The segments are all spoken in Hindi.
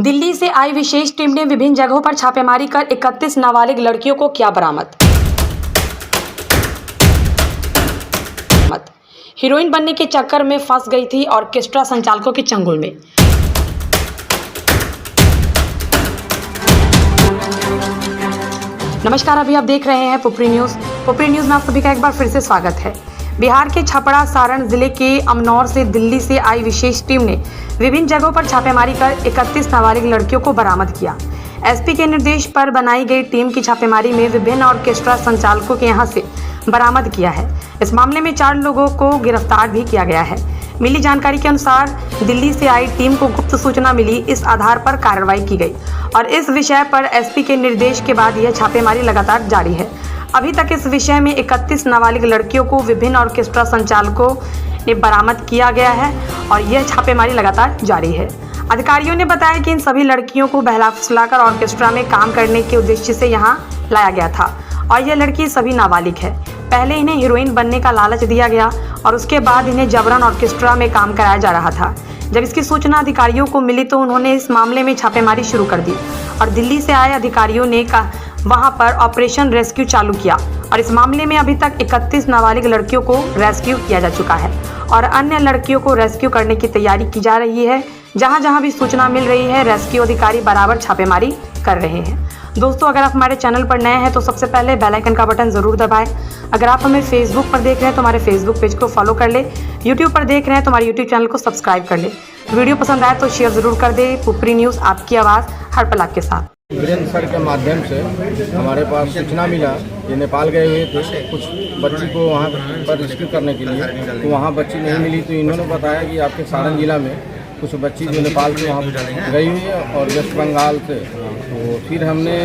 दिल्ली से आई विशेष टीम ने विभिन्न जगहों पर छापेमारी कर 31 नाबालिग लड़कियों को किया बरामद। हीरोइन बनने के चक्कर में फंस गई थी ऑर्केस्ट्रा संचालकों के चंगुल में। नमस्कार, अभी आप देख रहे हैं पुपरी न्यूज़ में आप सभी का एक बार फिर से स्वागत है। बिहार के छपरा सारण जिले के अमनौर से दिल्ली से आई विशेष टीम ने विभिन्न जगहों पर छापेमारी कर 31 नाबालिग लड़कियों को बरामद किया। एसपी के निर्देश पर बनाई गई टीम की छापेमारी में विभिन्न ऑर्केस्ट्रा संचालकों के यहां से बरामद किया है। इस मामले में 4 लोगों को गिरफ्तार भी किया गया है। मिली जानकारी के अनुसार दिल्ली से आई टीम को गुप्त सूचना मिली, इस आधार पर कार्रवाई की गई और इस विषय पर एसपी के निर्देश के बाद यह छापेमारी लगातार जारी है। अभी तक इस विषय में 31 नाबालिग लड़कियों को विभिन्न ऑर्केस्ट्रा संचालकों ने बरामद किया गया है और यह छापेमारी लगातार जारी है। अधिकारियों ने बताया कि इन सभी लड़कियों को बहला फुसलाकर ऑर्केस्ट्रा में काम करने के उद्देश्य से यहाँ लाया गया था और यह लड़की सभी नाबालिग है। पहले इन्हें हीरोइन बनने का लालच दिया गया और उसके बाद इन्हें जबरन ऑर्केस्ट्रा में काम कराया जा रहा था। जब इसकी सूचना अधिकारियों को मिली तो उन्होंने इस मामले में छापेमारी शुरू कर दी और दिल्ली से आए अधिकारियों ने वहां पर ऑपरेशन रेस्क्यू चालू किया और इस मामले में अभी तक 31 नाबालिग लड़कियों को रेस्क्यू किया जा चुका है और अन्य लड़कियों को रेस्क्यू करने की तैयारी की जा रही है। जहां जहां भी सूचना मिल रही है, रेस्क्यू अधिकारी बराबर छापेमारी कर रहे हैं। दोस्तों, अगर आप हमारे चैनल पर नए हैं तो सबसे पहले बेल आइकन का बटन ज़रूर दबाएं। अगर आप हमें फेसबुक पर देख रहे हैं तो हमारे फेसबुक पेज को फॉलो कर ले। यूट्यूब पर देख रहे हैं तो हमारे यूट्यूब चैनल को सब्सक्राइब कर ले। वीडियो पसंद आए तो शेयर ज़रूर कर दे। पुपरी न्यूज़, आपकी आवाज़ हर पल आपके साथ। वीरेंद्र सर के माध्यम से हमारे पास सूचना मिला कि नेपाल गए हुए थे कुछ बच्ची को वहाँ पर रेस्क्यू करने के लिए, तो वहाँ बच्ची नहीं मिली तो इन्होंने बताया कि आपके सारण जिला में कुछ बच्ची जो नेपाल से वहाँ गई हुई है और वेस्ट बंगाल से। तो फिर हमने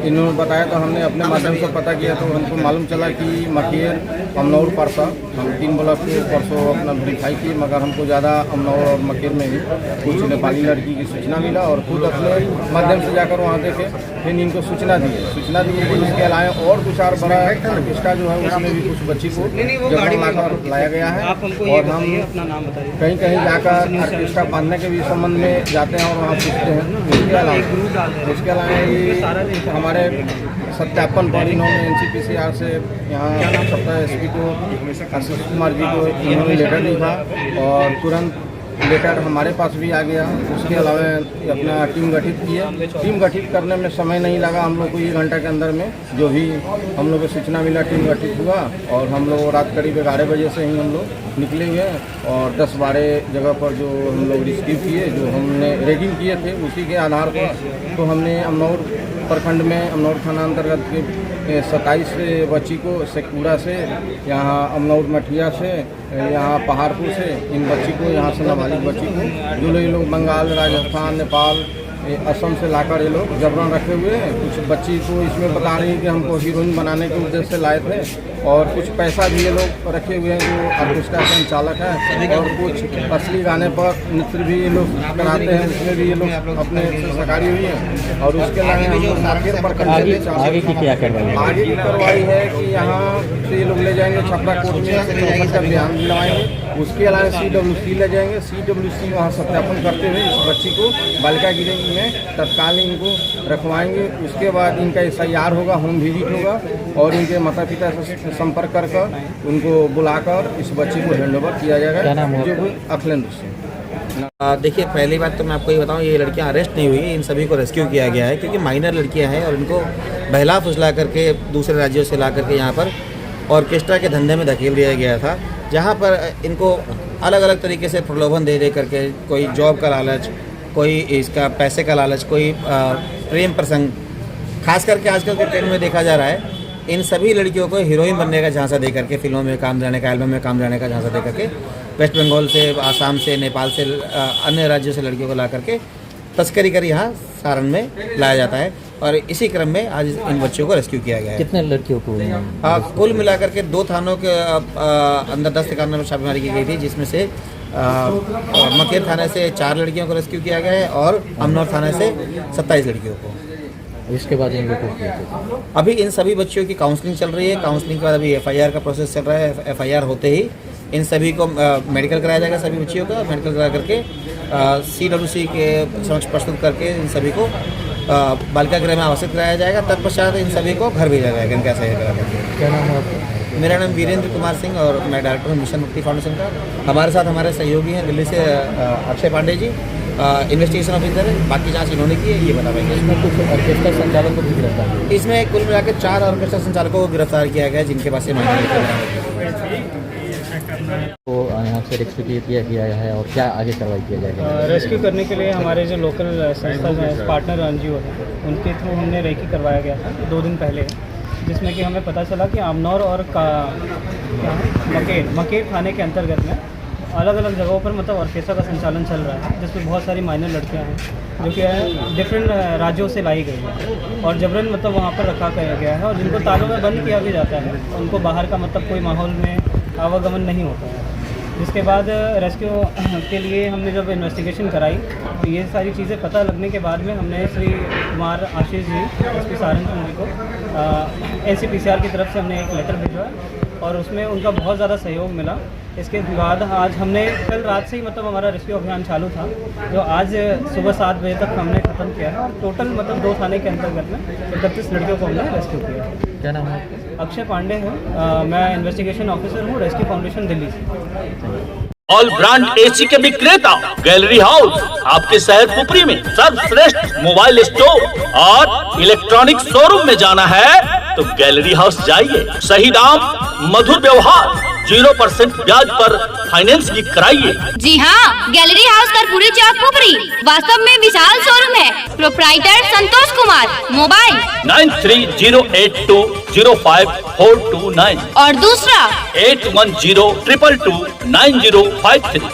इन्होंने बताया तो हमने अपने माध्यम से पता किया तो हमको मालूम चला कि मकेर अमनौर परसा, हम 3 ब्लॉक के परसों अपना वेरीफाई किए, मगर हमको ज़्यादा अमनौर और मकेर में ही कुछ नेपाली लड़की की सूचना मिला और खुद अपने माध्यम से जाकर वहाँ देखे, फिर इनको सूचना दी कि इसके अलावा और 2-4 बड़ा ऑर्केस्ट्रा जो है उसमें भी कुछ बच्ची को लाकर लाया गया है और हम कहीं कहीं जाकर ऑर्केस्ट्रा बांधने के भी संबंध में जाते हैं और वहाँ पूछते हैं। इसके अलावा ये हमारे सत्यापन पर इन्होंने NCPCR से यहाँ सप्ताह एसपी को आशीष कुमार जी को इन्होंने लेटर लिखा और तुरंत लेटर हमारे पास भी आ गया। उसके अलावा अपना टीम गठित किए। टीम गठित करने में समय नहीं लगा हम लोग को, 1 घंटा के अंदर में जो भी हम लोग को सूचना मिला टीम गठित हुआ और हम लोग रात करीब 11 बजे से ही हम लोग निकले हुए और 10-12 जगह पर जो हम लोग रिसीव किए, जो हमने रेडिंग किए थे उसी के आधार पर तो हमने अमनौर प्रखंड में अमनौर थाना अंतर्गत के 27 बच्ची को शेखपुरा से, यहाँ अमनौर मठिया से, यहाँ पहाड़पुर से इन बच्ची को, यहाँ से नाबालिग बच्ची को जो लोग बंगाल, राजस्थान, नेपाल, असम से लाकर ये लोग जबरन रखे हुए हैं। कुछ बच्ची को इसमें बता रही है कि हमको हीरोइन बनाने के उद्देश्य से लाए थे और कुछ पैसा भी ये लोग रखे हुए हैं जो ऑर्केस्ट्रा संचालक है और कुछ असली गाने पर नृत्य भी ये लोग कराते हैं, उसमें भी ये लोग अपने सरकारी हुई है। और उसके अलावा हम लोग मार्केट पर आगे की क्या कार्रवाई है कि यहाँ से ये लोग ले जाएंगे छपरा कोर्ट में 64 का बयान दिलवाएंगे। उसके अलावा CWC ले जाएंगे, CWC वहाँ सत्यापन करते हुए इस बच्ची को बालिका गृह में तत्काल इनको रखवाएंगे। उसके बाद इनका SIR होगा, होम विजिट होगा और इनके माता पिता से संपर्क कर उनको बुलाकर इस बच्ची को हैंडओवर किया जाएगा, जो कोई अखिलेंद्र सिंह। देखिए, पहली बात तो मैं आपको ये बताऊं, ये लड़कियां अरेस्ट नहीं हुई, इन सभी को रेस्क्यू किया गया है क्योंकि माइनर लड़कियां हैं और इनको बहला फुसला करके दूसरे राज्यों से ला करके यहाँ पर ऑर्केस्ट्रा के धंधे में धकेल दिया गया था, जहाँ पर इनको अलग अलग तरीके से प्रलोभन दे करके, कोई जॉब का लालच, कोई इसका पैसे का लालच, कोई प्रेम प्रसंग, खास करके आजकल के ट्रेंड में देखा जा रहा है। इन सभी लड़कियों को हीरोइन बनने का झांसा दे करके, फिल्मों में काम जाने का, एल्बम में काम जाने का झांसा दे करके वेस्ट बंगाल से, आसाम से, नेपाल से, अन्य राज्यों से लड़कियों को ला करके तस्करी कर यहाँ सारण में लाया जाता है और इसी क्रम में आज इन बच्चों को रेस्क्यू किया गया है। कितने लड़कियों को? कुल मिलाकर के 2 थानों के अंदर 10 ठिकानों में छापेमारी की गई थी, जिसमें से मकेर थाने से 4 लड़कियों को रेस्क्यू किया गया है और अमनौर थाने से 27 लड़कियों को। इसके बाद इन लोगों को अभी इन सभी बच्चियों की काउंसलिंग चल रही है। काउंसलिंग के बाद अभी FIR का प्रोसेस चल रहा है। FIR होते ही इन सभी को मेडिकल कराया जाएगा, सभी बच्चियों का मेडिकल करा करके CWC के समक्ष प्रस्तुत करके इन सभी को बालिका गृह में आवासित कराया जाएगा। तत्पश्चात इन सभी को घर भेजा जाएगा इनका सहयोग करके। क्या नाम है आपका? मेरा नाम वीरेंद्र कुमार सिंह और मैं डायरेक्टर हूँ मिशन मुक्ति फाउंडेशन का। हमारे साथ हमारे सहयोगी हैं दिल्ली से अक्षय पांडे जी, इन्वेस्टिगेशन ऑफिसर है। बाकी जांच इन्होंने की है, ये बता पाएंगे। इसमें कुछ ऑर्केस्ट्रा संचालक को भी गिरफ्तार किया। इसमें कुल मिलाकर 4 ऑर्केस्ट्रा संचालकों को गिरफ्तार किया गया जिनके पास से तो यहाँ से रेस्क्यू किया गया है और क्या आगे कार्रवाई किया जाएगा? रेस्क्यू करने के लिए हमारे जो लोकल संस्था जो है पार्टनर NGO है उनके थ्रू हमने रेकी करवाया गया था 2 दिन पहले, जिसमें कि हमें पता चला कि अमनौर और मकेर थाने के अंतर्गत में अलग अलग जगहों पर मतलब ऑर्केस्ट्रा का संचालन चल रहा है, जिसमें बहुत सारी माइनर लड़कियां हैं जो कि डिफरेंट राज्यों से लाई गई है और जबरन मतलब वहाँ पर रखा गया है और जिनको तालों में बंद किया भी जाता है। उनको बाहर का मतलब कोई माहौल में आवागमन नहीं होता है। जिसके बाद रेस्क्यू के लिए हमने जब इन्वेस्टिगेशन कराई तो ये सारी चीज़ें पता लगने के बाद में हमने श्री कुमार आशीष जी SP सहारनपुर जी को NCPCR की तरफ से हमने एक लेटर भिजवाया और उसमें उनका बहुत ज़्यादा सहयोग मिला। इसके बाद आज हमने कल रात से ही मतलब हमारा रेस्क्यू अभियान चालू था जो आज सुबह 7 बजे तक हमने ख़त्म किया है और टोटल मतलब 2 थाने के अंतर्गत में 31 लड़कियों को हमने रेस्क्यू किया है। क्या नाम है आपका? अक्षय पांडे है, मैं इन्वेस्टिगेशन ऑफिसर हूँ रेस्क्यू फाउंडेशन दिल्ली से। ऑल ब्रांड AC के विक्रेता गैलरी हाउस आपके शहर पुपरी में सर्वश्रेष्ठ मोबाइल स्टोर और इलेक्ट्रॉनिक शोरूम में जाना है तो गैलरी हाउस जाइए। सही दाम, मधुर व्यवहार, 0% ब्याज पर फाइनेंस भी कराइए। जी हाँ, गैलरी हाउस कर्पूरी चौक पुपरी वास्तव में विशाल शोरूम है। प्रोप्राइटर संतोष कुमार, मोबाइल 9308205429 और दूसरा 8102229053।